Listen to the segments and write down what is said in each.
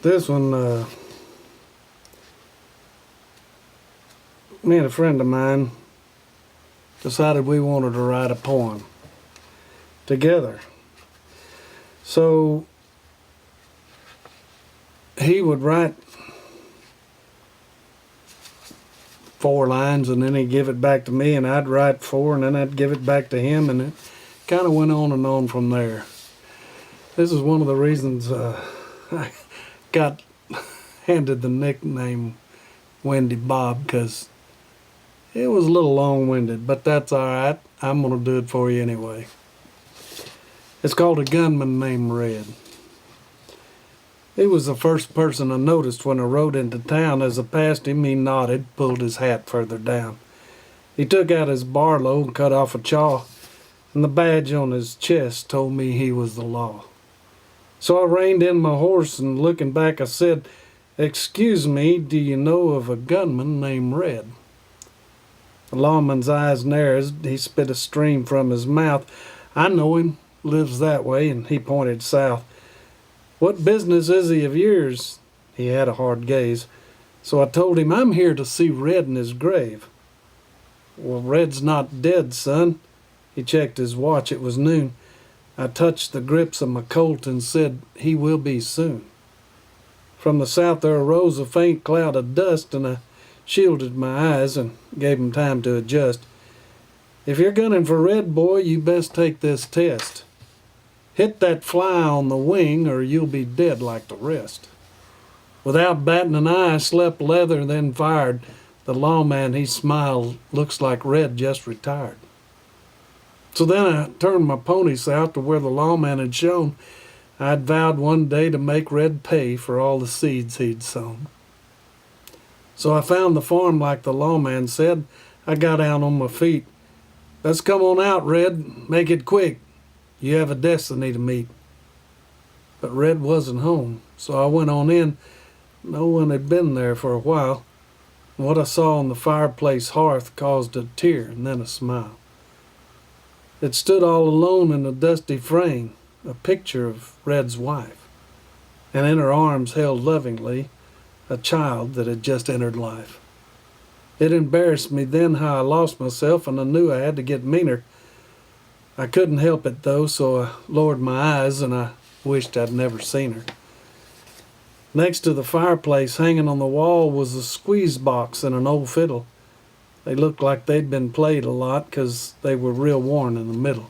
This one, me and a friend of mine decided we wanted to write a poem together. So he would write 4 lines and then he'd give it back to me, and I'd write 4 and then I'd give it back to him, and it kind of went on and on from there. This is one of the reasons I got handed the nickname Windy Bob, because it was a little long-winded, but that's all right. I'm going to do it for you anyway. It's called A Gunman Named Red. He was the first person I noticed when I rode into town. As I passed him, he nodded, pulled his hat further down. He took out his barlow and cut off a chaw, and the badge on his chest told me he was the law. So I reined in my horse, and looking back I said, "Excuse me, do you know of a gunman named Red?" The lawman's eyes narrowed. He spit a stream from his mouth. "I know him, lives that way," and he pointed south. "What business is he of yours?" He had a hard gaze. So I told him, "I'm here to see Red in his grave." "Well, Red's not dead, son." He checked his watch. It was noon. I touched the grips of my Colt and said, "He will be soon." From the south there arose a faint cloud of dust, and I shielded my eyes and gave him time to adjust. "If you're gunning for Red, boy, you best take this test. Hit that fly on the wing or you'll be dead like the rest." Without batting an eye, I slept leather, then fired. The lawman, he smiled. "Looks like Red just retired." So then I turned my pony south to where the lawman had shown. I'd vowed one day to make Red pay for all the seeds he'd sown. So I found the farm like the lawman said. I got out on my feet. "Let's come on out, Red. Make it quick. You have a destiny to meet." But Red wasn't home, so I went on in. No one had been there for a while. What I saw on the fireplace hearth caused a tear and then a smile. It stood all alone in a dusty frame, a picture of Red's wife, and in her arms held lovingly a child that had just entered life. It embarrassed me then how I lost myself, and I knew I had to get meaner. I couldn't help it though, so I lowered my eyes and I wished I'd never seen her. Next to the fireplace, hanging on the wall, was a squeeze box and an old fiddle. They looked like they'd been played a lot, 'cause they were real worn in the middle.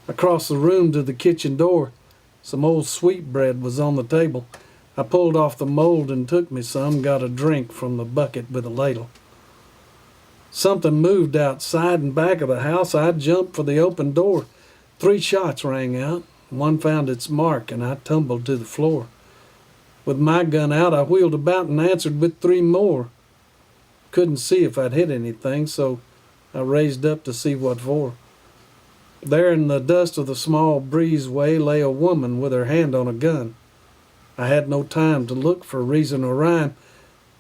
Across the room to the kitchen door, some old sweetbread was on the table. I pulled off the mold and took me some, got a drink from the bucket with a ladle. Something moved outside and back of the house. I jumped for the open door. 3 shots rang out. One found its mark, and I tumbled to the floor. With my gun out, I wheeled about and answered with 3 more. Couldn't see if I'd hit anything, so I raised up to see what for. There in the dust of the small breezeway lay a woman with her hand on a gun. I had no time to look for reason or rhyme,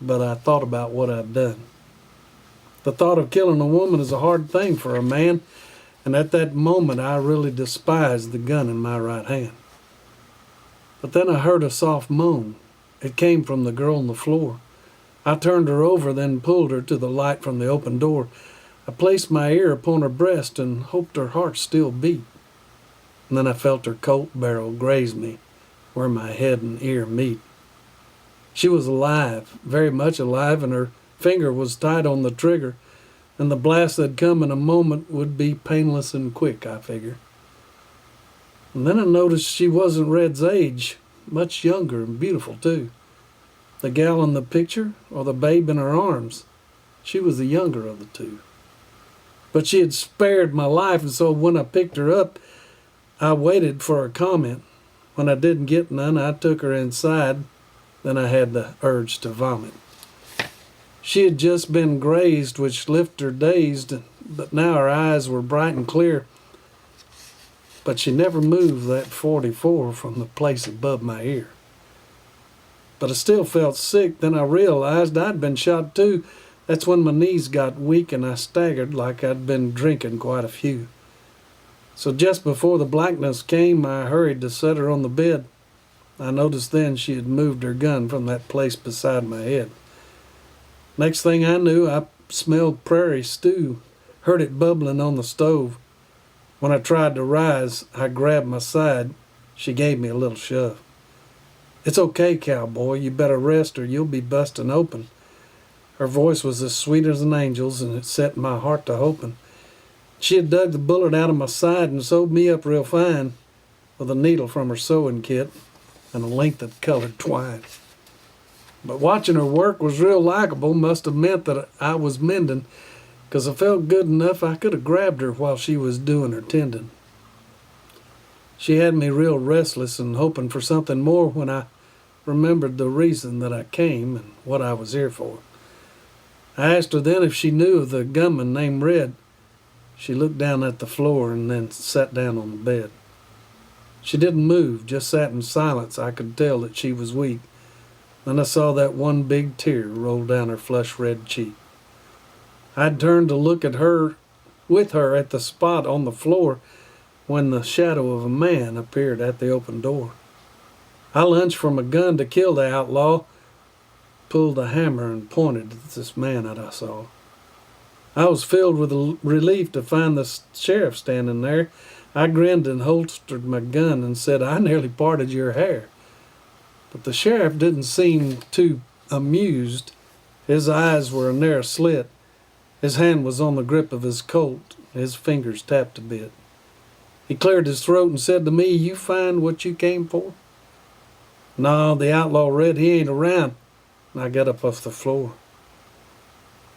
but I thought about what I'd done. The thought of killing a woman is a hard thing for a man, and at that moment I really despised the gun in my right hand. But then I heard a soft moan. It came from the girl on the floor. I turned her over, then pulled her to the light from the open door. I placed my ear upon her breast and hoped her heart still beat. And then I felt her Colt barrel graze me where my head and ear meet. She was alive, very much alive, and her finger was tight on the trigger, and the blast that'd come in a moment would be painless and quick, I figure. And then I noticed she wasn't Red's age, much younger and beautiful too. The gal in the picture, or the babe in her arms, she was the younger of the two. But she had spared my life, and so when I picked her up, I waited for a comment. When I didn't get none, I took her inside. Then I had the urge to vomit. She had just been grazed, which left her dazed, but now her eyes were bright and clear. But she never moved that .44 from the place above my ear. But I still felt sick. Then I realized I'd been shot too. That's when my knees got weak and I staggered like I'd been drinking quite a few. So just before the blackness came, I hurried to set her on the bed. I noticed then she had moved her gun from that place beside my head. Next thing I knew, I smelled prairie stew, heard it bubbling on the stove. When I tried to rise, I grabbed my side. She gave me a little shove. "It's okay, cowboy. You better rest or you'll be busting open." Her voice was as sweet as an angel's, and it set my heart to hoping. She had dug the bullet out of my side and sewed me up real fine with a needle from her sewing kit and a length of colored twine. But watching her work was real likable. Must have meant that I was mending, 'cause I felt good enough I could have grabbed her while she was doing her tending. She had me real restless and hoping for something more when I remembered the reason that I came and what I was here for. I asked her then if she knew of the gunman named Red. She looked down at the floor and then sat down on the bed. She didn't move, just sat in silence. I could tell that she was weak. Then I saw that one big tear roll down her flush red cheek. I'd turned to look at her, with her at the spot on the floor, when the shadow of a man appeared at the open door. I lunged for my gun to kill the outlaw, pulled a hammer and pointed at this man that I saw. I was filled with relief to find the sheriff standing there. I grinned and holstered my gun and said, "I nearly parted your hair." But the sheriff didn't seem too amused. His eyes were a narrow slit. His hand was on the grip of his Colt. His fingers tapped a bit. He cleared his throat and said to me, "You find what you came for?" "No, the outlaw Red, he ain't around." And I got up off the floor.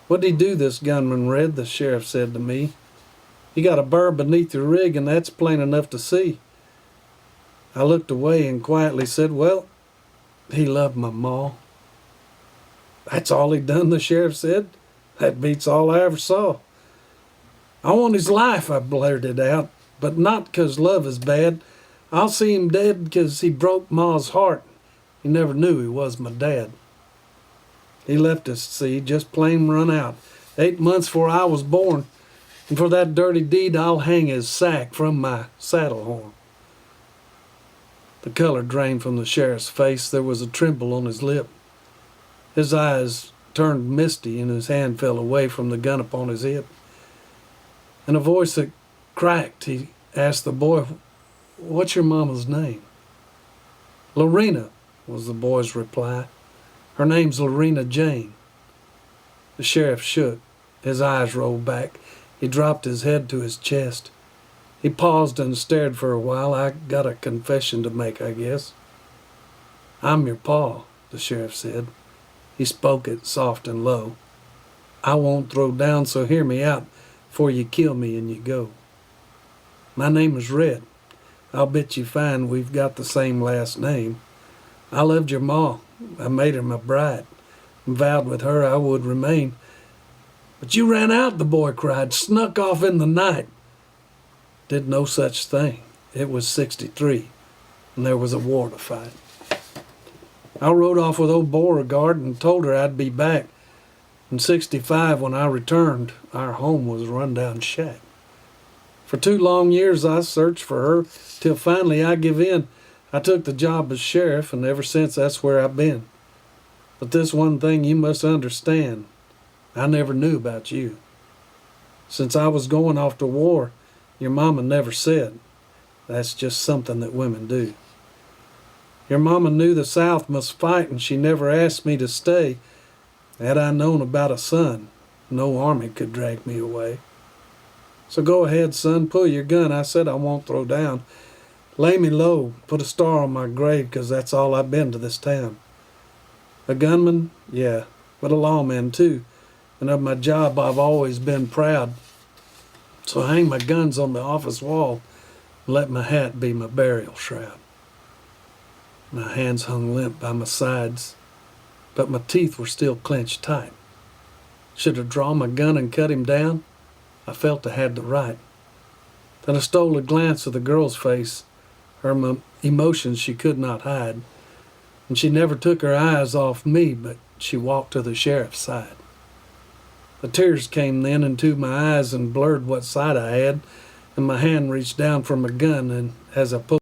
"What'd he do, this gunman Red?" the sheriff said to me. "He got a burr beneath your rig, and that's plain enough to see." I looked away and quietly said, "Well, he loved my ma." "That's all he done," the sheriff said. "That beats all I ever saw." "I want his life," I blurted out, "but not 'cause love is bad. I'll see him dead 'cause he broke ma's heart. He never knew he was my dad. He left us, see, just plain run out, 8 months before I was born. And for that dirty deed, I'll hang his sack from my saddle horn." The color drained from the sheriff's face. There was a tremble on his lip. His eyes turned misty and his hand fell away from the gun upon his hip. In a voice that cracked, he asked the boy, "What's your mama's name?" "Lorena," was the boy's reply. "Her name's Lorena Jane." The sheriff shook. His eyes rolled back. He dropped his head to his chest. He paused and stared for a while. "I got a confession to make, I guess." "I'm your pa," the sheriff said. He spoke it soft and low. "I won't throw down, so hear me out before you kill me and you go. My name is Red. I'll bet you find we've got the same last name. I loved your ma. I made her my bride and vowed with her I would remain. But you ran out," the boy cried, "snuck off in the night." "Did no such thing. It was 63, and there was a war to fight. I rode off with old Beauregard and told her I'd be back. In 65, when I returned, our home was a run-down shack. For 2 long years I searched for her, till finally I give in. I took the job as sheriff, and ever since that's where I've been. But this one thing you must understand, I never knew about you. Since I was going off to war, your mama never said. That's just something that women do. Your mama knew the South must fight, and she never asked me to stay. Had I known about a son, no army could drag me away. So go ahead, son, pull your gun. I said I won't throw down. Lay me low, put a star on my grave, 'cause that's all I've been to this town. A gunman? Yeah, but a lawman too. And of my job I've always been proud. So I hang my guns on the office wall and let my hat be my burial shroud." My hands hung limp by my sides, but my teeth were still clenched tight. Should I draw my gun and cut him down? I felt I had the right. Then I stole a glance at the girl's face. Her emotions she could not hide, and she never took her eyes off me, but she walked to the sheriff's side. The tears came then into my eyes and blurred what sight I had, and my hand reached down for my gun, and as I pulled